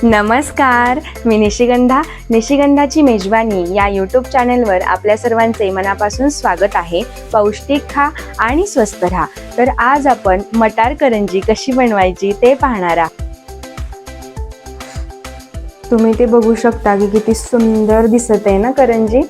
नमस्कार, मी निशिगंधाची मेजवानी या यूट्यूब चॅनलवर आपल्या सर्वांचे मनापासून स्वागत आहे। पौष्टिक खा आणि स्वस्थ राहा। तर आज आपण मटार करंजी कशी बनवायची ते पाहणार आहोत। तुम्ही ते बघू शकता की किती सुंदर दिसत आहे ना करंजी।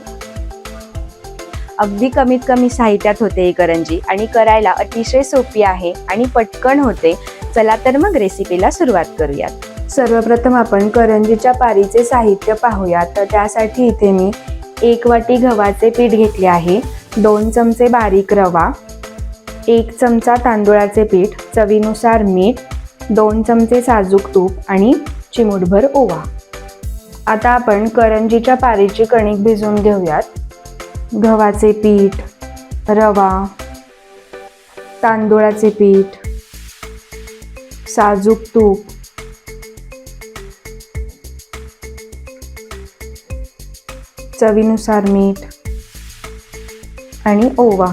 अगदी कमीत कमी साहित्यात होते ही करंजी आणि करायला अतिशय सोपी आहे आणि पटकन होते। चला तर मग रेसिपीला सुरुवात करूयात। सर्वप्रथम आपण करंजीच्या पारीचे साहित्य पाहूया। तर त्यासाठी इथे मी 1 वाटी गव्हाचे पीठ घेतले आहे, 2 चमचे बारीक रवा, 1 चमचा तांदूळाचे पीठ, चवीनुसार मीठ, 2 चमचे साजूक तूप आणि चिमूटभर ओवा। आता आपण करंजीच्या पारीची कणिक भिजवून घेऊयात। गव्हाचे पीठ, रवा, तांदूळाचे पीठ, साजूक तूप, चवीनुसार मीठ आणि ओवा।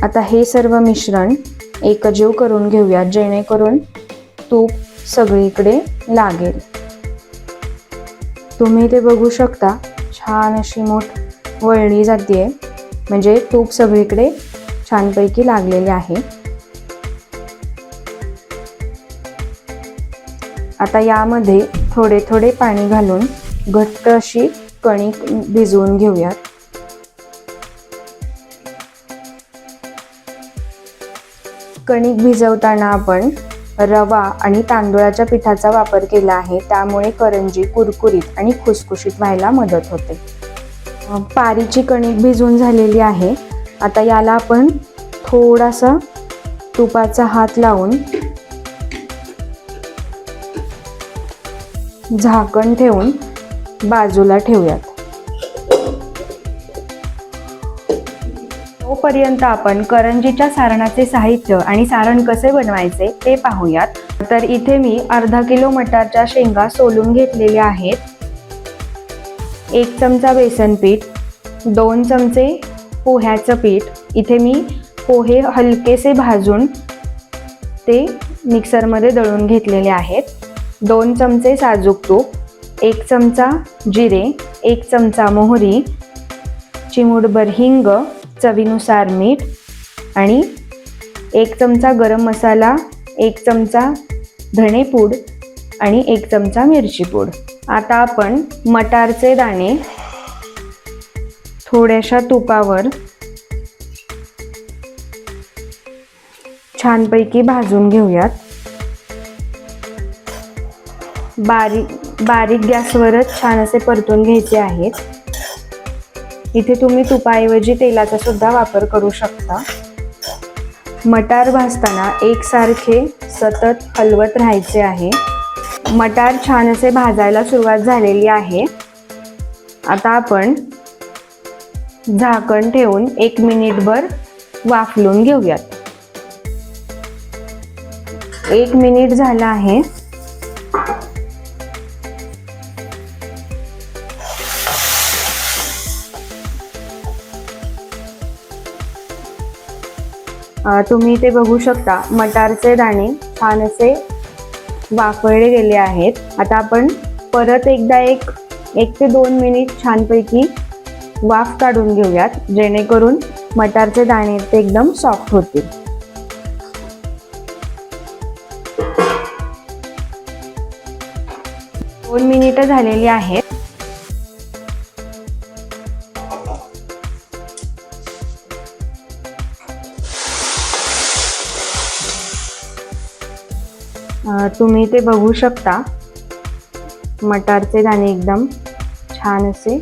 आता हे सर्व मिश्रण एकजीव करून घेऊया, जेणेकरून तूप सगळीकडे लागेल। तुम्ही ते बघू शकता, छान अशी मोठ वळली जाते, म्हणजे तूप सगळीकडे छानपैकी लागलेले आहे। आता यामध्ये थोडे थोडे पाणी घालून घट्ट अशी कणिक भिजवून घेऊयात। कणिक भिजवताना आपण रवा आणि तांदूळाच्या पिठाचा वापर केला आहे, त्यामुळे करंजी कुरकुरीत आणि खुसखुशीत व्हायला मदत होते। पारीची कणिक भिजवून झालेली आहे। आता याला आपण थोडासा तुपाचा हात लावून झाकण ठेवून बाजूला ठेवूयात। तोपर्यंत आपण करंजीच्या सारणाचे साहित्य आणि सारण कसे बनवायचे ते पाहूयात। तर इथे मी अर्धा किलो मटारच्या शेंगा सोलून घेतलेल्या आहेत, 1 चमचा बेसन पीठ, 2 चमचे पोह्याचं पीठ, इथे मी पोहे हलकेसे भाजून ते मिक्सरमध्ये दळून घेतलेले आहेत, 2 चमचे साजूक तूप, 1 चमचा जिरे, 1 चमचा मोहरी, चिमूटभर हिंग, चवीनुसार मीठ आणि 1 चमचा गरम मसाला, 1 चमचा धणेपूड आणि 1 चमचा मिरची पूड। आता आपण मटारचे दाणे थोड्याशा तुपावर छानपैकी भाजून घेऊयात। बारीक गॅसवरच छान असे परतून घ्यायचे आहेत। इथे तुम्ही तुपाऐवजी तेलाचा सुद्धा वापर करू शकता। मटार भाजताना एकसारखे सतत हलवत राहायचे आहे। मटार छान असे भाजायला सुरुवात झालेली आहे। आता आपण झाकण ठेवून 1 मिनिटभर वाफलून घेऊयात। 1 मिनिट झाला आहे। तुम्ही ते बघू शकता, मटारचे दाणे छान असे वाफळले गेले आहेत। आता आपण परत एकदा 1 ते 2 मिनिट छानपैकी वाफ काढून घेऊयात, जेणेकरून मटारचे दाणे ते एकदम सॉफ्ट होतील। दोन मिनिटं झालेली आहेत। तुम्ही ते बघू शकता, मटारचे दाणे एकदम छान असे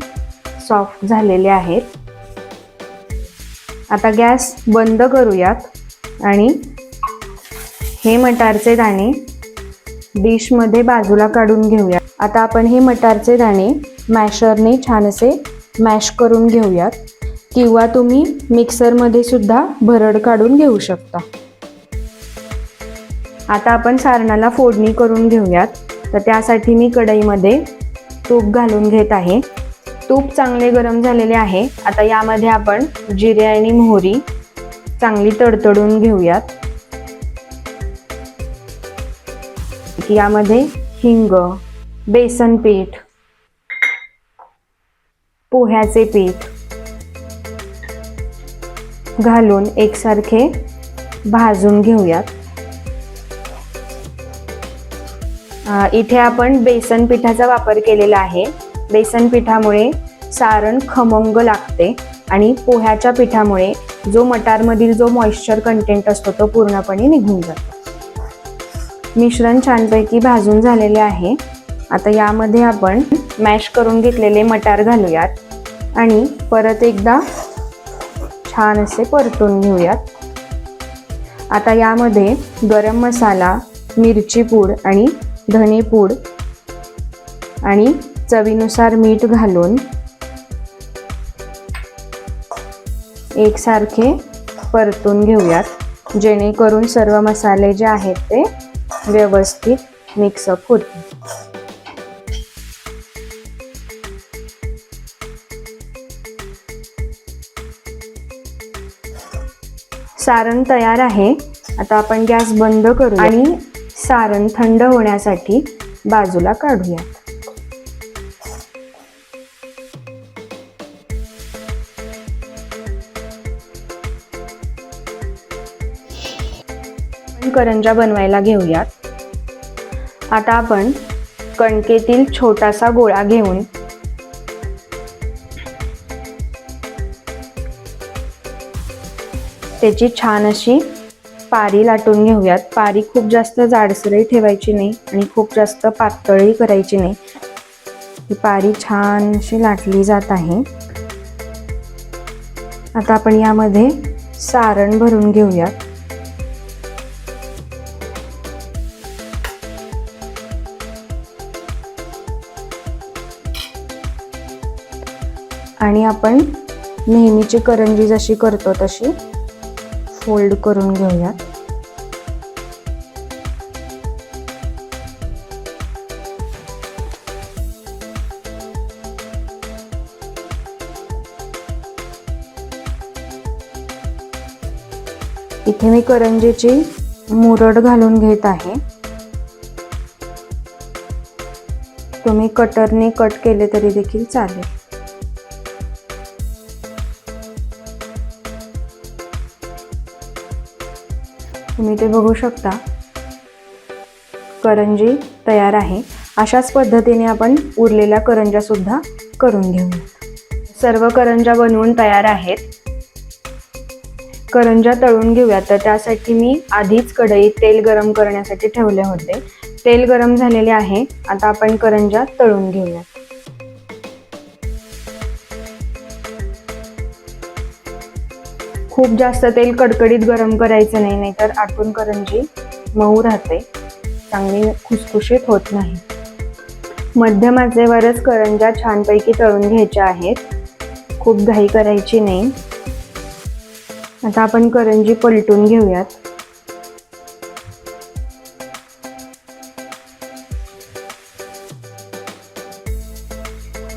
सॉफ्ट झालेले आहेत। आता गॅस बंद करूयात आणि हे मटारचे दाणे डिशमध्ये बाजूला काढून घेऊयात। आता आपण हे मटारचे दाणे मॅशरने छान असे मॅश करून घेऊयात, किंवा तुम्ही मिक्सरमध्ये सुद्धा भरड काढून घेऊ शकता। आता आपण सारणाला फोडणी करून घेऊयात। तर त्यासाठी मी कढईमध्ये तूप घालून घेत आहे। तूप चांगले गरम झालेले आहे। आता यामध्ये आपण जिरे आणि मोहरी चांगली तडतडून घेऊयात। की यामध्ये हिंग, बेसन पीठ, पोह्याचे पीठ घालून एकसारखे भाजून घेऊयात. इथे आपण बेसन पिठाचा वापर केलेला आहे. बेसन पिठामुळे सारण खमंग लागते आणि पोह्याच्या पिठामुळे जो मटारमधील जो मॉइश्चर कंटेंट असतो तो पूर्णपणे निघून जातो. मिश्रण छानपैकी भाजून झालेले आहे. आता यामध्ये आपण मॅश करून घेतलेले मटार घालूयात आणि परत एकदा छान असे परतून घेऊयात. आता यामध्ये गरम मसाला, मिरची पूड आणि धने पूड आणि चवीनुसार मीठ घालून एकसारखे परतून घेऊयात, जेणेकरून सर्व मसाले जे आहेत ते व्यवस्थित मिक्सअप होतील. सारण तयार आहे. आता आपण गॅस बंद करू आणि सारण थंड होण्यासाठी बाजूला काढूया. करंजा बनवायला घेऊयात. आता आपण कणकेतील छोटासा गोळा घेऊन त्याची छान अशी पारी लाटून घेऊयात. पारी खूप जास्त जाडसरही ठेवायची नाही आणि खूप जास्त पातळही करायची नाही. ही पारी छान अशी लाटली जात आहे. आता आपण यामध्ये सारण भरून घेऊयात. आणि आपण नेहमीची करंजी जशी करतो तशी फोल्ड करून घेऊयात. इथे मी करंजीची मुरड घालून घेत आहे. तुम्ही कटरने कट केले तरी देखील चालेल. तुम्ही ते बघू शकता. करंजी तयार आहे. अशाच पद्धतीने आपण उरलेल्या करंजा सुद्धा करून घेऊया. सर्व करंजा बनवून तयार आहेत. करंजा तळून घेऊया. तर त्यासाठी मी आधीच कढईत तेल गरम करण्यासाठी ठेवले होते. तेल गरम झालेले आहे. आता आपण करंजा तळून घेऊया. खूप जास्त तेल कडकडीत गरम करायचं नाही, नाहीतर आतून करंजी मऊ राहते, चांगली खुसखुशीत होत नाही. मध्यम आचेवरच करंजा छानपैकी तळून घ्यायच्या आहेत. खूप घाई करायची नाही. आता आपण करंजी पलटून घेऊयात.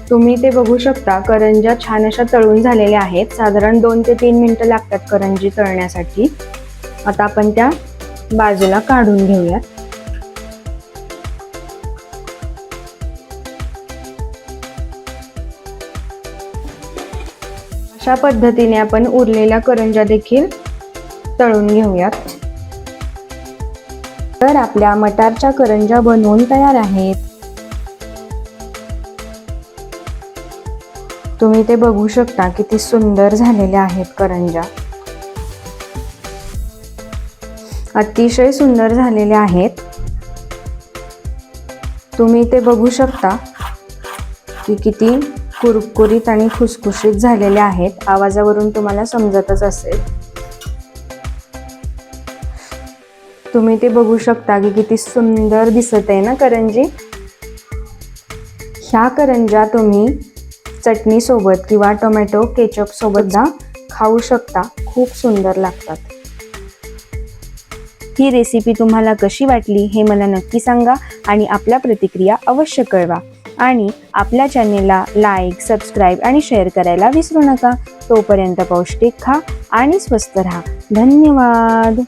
तुम्ही ते बघू शकता. करंजा छान अशा तळून झालेल्या आहेत. साधारण 2 ते 3 मिनिटं लागतात करंजी तळण्यासाठी. आता आपण त्या बाजूला काढून घेऊयात. अशा पद्धतीने आपण उरलेल्या करंजा देखील तळून घेऊयात. तर आपल्या मटारच्या करंजा बनवून तयार आहेत. तुम्ही ते बघू शकता किती सुंदर झालेल्या आहेत करंजा. अतिशय सुंदर झालेल्या आहेत. तुम्ही ते बघू शकता की किती कुरकुरीत आणि खुसखुशीत झालेल्या आहेत. आवाजावरून तुम्हाला समजतच असेल. तुम्ही ते बघू शकता की किती सुंदर दिसत आहे ना करंजी. ह्या करंजा तुम्ही चटणी सोबत किंवा टोमॅटो केचप सोबत खाऊ शकता. खूप सुंदर लागतात. ही रेसिपी तुम्हाला कशी वाटली हे मला नक्की सांगा आणि आपल्या प्रतिक्रिया अवश्य कळवा. आणि आपल्या चॅनेलला लाईक, सबस्क्राईब आणि शेअर करायला विसरू नका. तोपर्यंत पौष्टिक खा आणि स्वस्थ राहा. धन्यवाद.